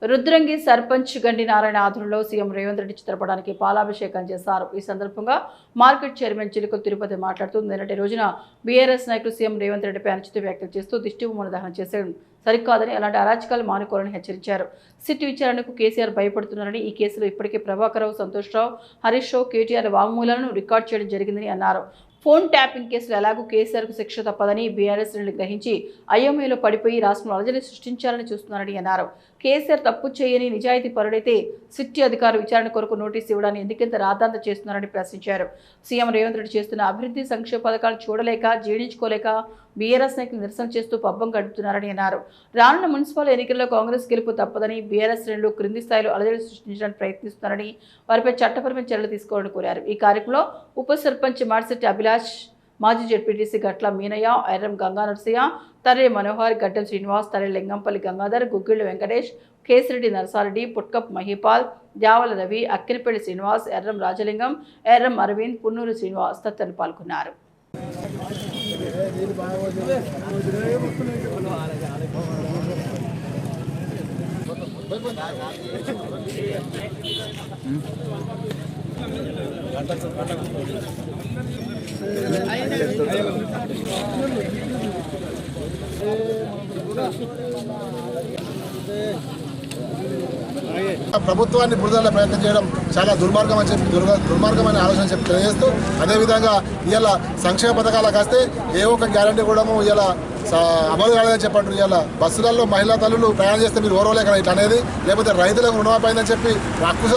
రుద్రంగి సర్పంచ్ గండి నారాయణ ఆధ్వర్యంలో సీఎం రేవంత్ రెడ్డి చిత్రపటానికి పాలాభిషేకం చేశారు. ఈ సందర్భంగా మార్కెట్ చైర్మన్ చిలుకల తిరుపతి మాట్లాడుతూ నిన్నటి రోజున బీఆర్ఎస్ నాయకులు సీఎం రేవంత్ రెడ్డిపై అనుచిత వ్యాఖ్యలు చేస్తూ దిష్టిబొమ్మను దహనం చేసేయడం సరికాదని, అలాంటి అరాచకాలు మానుకోవాలని హెచ్చరించారు. సిట్ విచారణకు కేసీఆర్ భయపడుతున్నారని, ఈ కేసులో ఇప్పటికే ప్రభాకర్ రావు, సంతోష్ రావు, హరీష్ రావు, కేటీఆర్ వాంగ్మూలాలను రికార్డు చేయడం జరిగిందని అన్నారు. ఫోన్ ట్యాపింగ్ కేసులు ఎలాగూ కేసీఆర్కు శిక్ష తప్పదని బీఆర్ఎస్ శ్రేణులు గ్రహించి అయోమయంలో పడిపోయి రాష్ట్రంలో అలజడి సృష్టించాలని చూస్తున్నారని అన్నారు. కేసీఆర్ తప్పు చేయని నిజాయితీ పరుడైతే సిట్ అధికారులు విచారణ కొరకు నోటీసు ఇవ్వడాన్ని ఎందుకింత రాద్ధాంతం చేస్తున్నారని ప్రశ్నించారు. సీఎం రేవంత్ రెడ్డి చేస్తున్న అభివృద్ధి సంక్షేమ పథకాలు చూడలేక, జీర్ణించుకోలేక బీఆర్ఎస్ నాయకులు నిరసన చేస్తూ పబ్బం గడుపుతున్నారని అన్నారు. రానున్న మున్సిపల్ ఎన్నికల్లో కాంగ్రెస్ గెలుపు తప్పదని, బీఆర్ఎస్ శ్రేణులు క్రింది స్థాయిలో అలజడి సృష్టించడానికి ప్రయత్నిస్తున్నారని, వారిపై చట్టపరమైన చర్యలు తీసుకోవాలని కోరారు. ఈ కార్యక్రమంలో ఉప సర్పంచ్ మాడిశెట్టి అభిలాష్, మాజీ జెడ్పీటీసీ గట్ల మీనయ్య, ఎర్రం గంగా నరసయ్య, తర్రే మనోహర్, గడ్డం శ్రీనివాస్, తర్రే లింగంపల్లి గంగాధర్, గుగ్గిళ్ల వెంకటేష్, కేసిరెడ్డి నరసారెడ్డి, పుట్కప్ మహిపాల్, జావల రవి, అక్కినపల్లి శ్రీనివాస్, ఎర్రం రాజలింగం, ఎర్రం అరవింద్, పున్నూరు శ్రీనివాస్ తదితరులు పాల్గొన్నారు. ప్రభుత్వాన్ని బురదల ప్రయత్నం చేయడం చాలా దుర్మార్గం అని చెప్పి దుర్మార్గమైన ఆలోచన చెప్పి తెలియజేస్తూ, అదేవిధంగా ఇవాళ సంక్షేమ పథకాలకు వస్తే ఏ ఒక్క గ్యారంటీ కూడా ఇవాళ అమలు కాలేదని చెప్పంటారు. ఇవాళ బస్సులలో మహిళా తల్లులు ప్రయాణం చేస్తే మీరు ఓరవలే కదా ఇట్లా అనేది, లేకపోతే రైతులకు రుణమాఫీ అయిందని చెప్పి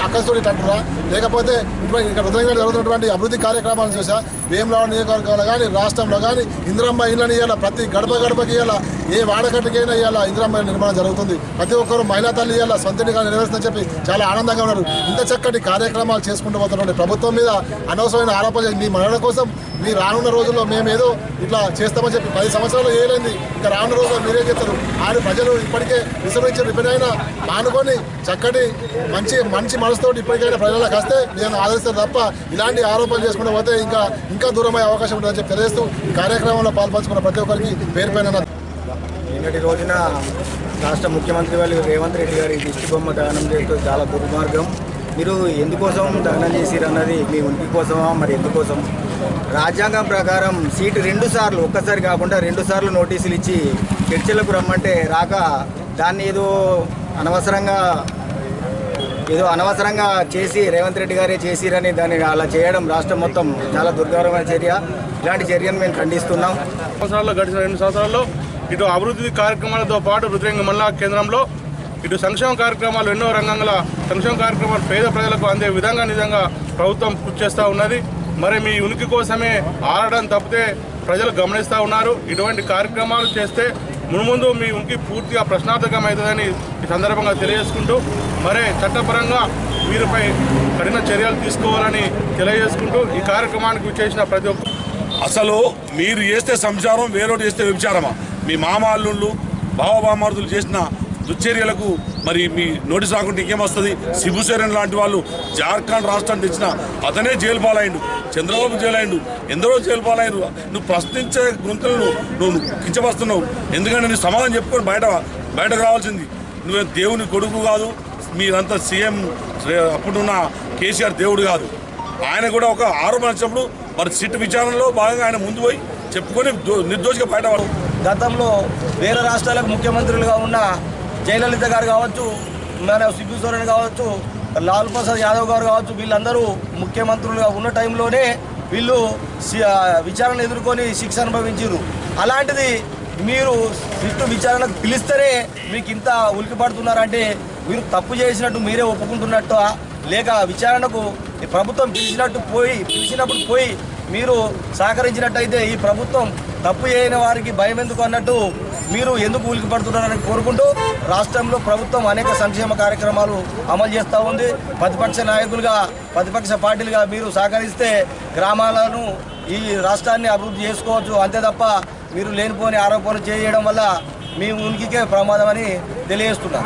అక్కస్తోటి ఇట్లా అంటారా, లేకపోతే ఇక్కడ రుద్రంగా జరుగుతున్నటువంటి అభివృద్ధి కార్యక్రమాలను చూసా వేములవాడ నియోజకవర్గంలో కానీ రాష్ట్రంలో కానీ ఇందిరమ్మ ఇళ్ళని ఇవాళ ప్రతి గడపకి ఇవాళ ఏ వాడకట్టుకైనా ఇవాళ ఇందిరమ్మ నిర్మాణం జరుగుతుంది. ప్రతి ఒక్కరు మహిళా తల్లి ఇవాళ సొంతగా నెరవేరుస్తుందని చెప్పి చాలా ఆనందంగా ఉన్నారు. ఇంత చక్కటి కార్యక్రమాలు చేసుకుంటూ పోతున్నటువంటి ప్రభుత్వం మీద అనవసరమైన ఆరోపణ మీ మహిళల కోసం మీ రానున్న రోజుల్లో మేమేదో ఇట్లా చేస్తామని చెప్పి 10 సంవత్సరాలు ఏలేదు, ఇంకా రానున్న రోజుల్లో మీరే చెప్తారు. ఆరు ప్రజలు ఇప్పటికే విశ్రమించారు. ఇప్పటికైనా మానుకొని చక్కటి మంచి మనసుతోటి ఇప్పటికైనా ప్రజలకు వస్తే నేను ఆదరిస్తారు తప్ప ఇలాంటి ఆరోపణలు చేసుకుంటూ పోతే ఇంకా దూరమయ్యే అవకాశం ఉంటుందని చెప్పి తెలియజేస్తూ ఈ కార్యక్రమంలో పాల్పంచుకున్న ప్రతి ఒక్కరికి పేరు పైన నిన్నటి రోజున రాష్ట్ర ముఖ్యమంత్రి వాళ్ళు రేవంత్ రెడ్డి గారి దిష్టిబొమ్మ దహనం చేస్తూ చాలా దుర్మార్గం. మీరు ఎందుకోసం దహనం చేసిరు అన్నది మీ ఉనికి కోసమా మరి ఎందుకోసం? రాజ్యాంగం ప్రకారం సీటు 2 సార్లు, ఒక్కసారి కాకుండా 2 సార్లు నోటీసులు ఇచ్చి చర్చలకు రమ్మంటే రాక దాన్ని ఏదో అనవసరంగా చేసి రేవంత్ రెడ్డి గారే చేసిరని దాన్ని అలా చేయడం రాష్ట్రం మొత్తం చాలా దుర్గౌరవమైన చర్య. ఇలాంటి చర్యను మేము ఖండిస్తున్నాం. గడిచిన 2 సంవత్సరాల్లో ఇటు అభివృద్ధి కార్యక్రమాలతో పాటు రుద్రంగి మండల కేంద్రంలో ఇటు సంక్షేమ కార్యక్రమాలు ఎన్నో రంగాల సంక్షేమ కార్యక్రమాలు పేద ప్రజలకు అందే విధంగా నిజంగా ప్రభుత్వం కృషి చేస్తూ ఉన్నది. మరి మీ ఉనికి కోసమే ఆడడం తప్పితే ప్రజలు గమనిస్తూ ఉన్నారు. ఇటువంటి కార్యక్రమాలు చేస్తే మున్ముందు మీ ఉనికి పూర్తిగా ప్రశ్నార్థకం అవుతుందని ఈ సందర్భంగా తెలియజేసుకుంటూ మరి చట్టపరంగా వీరిపై కఠిన చర్యలు తీసుకోవాలని తెలియజేసుకుంటూ ఈ కార్యక్రమానికి చేసిన ప్రతి ఒక్క అసలు మీరు చేస్తే సంసారం, వేరేటి చేస్తే వ్యభిచారమా? మీ మామాళ్ళు బావబామారుదులు చేసిన దుశ్చర్యలకు మరి మీ నోటీస్ రాకుంటే ఇంకేమొస్తుంది? శిబుసోరెన్ లాంటి వాళ్ళు జార్ఖండ్ రాష్ట్రాన్ని తెచ్చిన అతనే జైలు పాలైండు, చంద్రబాబు జైలు అయిండు, ఎందరో జైలు పాలైండు. నువ్వు ప్రశ్నించే గొంతులను నువ్వు కించపరుస్తున్నావు. ఎందుకంటే నీ సమాధానం చెప్పుకొని బయటకు రావాల్సింది. నువ్వే దేవుని కొడుకు కాదు, మీరంతా సీఎం అప్పుడున్న కేసీఆర్ దేవుడు కాదు. ఆయన కూడా ఒక ఆరోపణ వచ్చినప్పుడు మరి సిట్ విచారణలో భాగంగా ఆయన ముందు పోయి చెప్పుకొని నిర్దోషిగా బయటపడు. గతంలో వేరే రాష్ట్రాలకు ముఖ్యమంత్రులుగా ఉన్న జయలలిత గారు కావచ్చు, మన శిబు సోరెన్ కావచ్చు, లాల్ ప్రసాద్ యాదవ్ గారు కావచ్చు, వీళ్ళందరూ ముఖ్యమంత్రులుగా ఉన్న టైంలోనే వీళ్ళు విచారణ ఎదుర్కొని శిక్ష అనుభవించారు. అలాంటిది మీరు సిట్టు విచారణకు పిలిస్తేనే మీకు ఇంత ఉలికి పడుతున్నారంటే మీరు తప్పు చేసినట్టు మీరే ఒప్పుకుంటున్నట్టు, లేక విచారణకు ప్రభుత్వం పిలిచినప్పుడు పోయి మీరు సహకరించినట్టయితే ఈ ప్రభుత్వం తప్పు చేయని వారికి భయం ఎందుకు అన్నట్టు మీరు ఎందుకు ఉలికి పడుతున్నారని కోరుకుంటూ రాష్ట్రంలో ప్రభుత్వం అనేక సంక్షేమ కార్యక్రమాలు అమలు చేస్తూ ఉంది. ప్రతిపక్ష పార్టీలుగా మీరు సహకరిస్తే గ్రామాలను ఈ రాష్ట్రాన్ని అభివృద్ధి చేసుకోవచ్చు. అంతే తప్ప మీరు లేనిపోని ఆరోపణలు చేయడం వల్ల మీ ఉనికికే ప్రమాదం అని తెలియజేస్తున్నారు.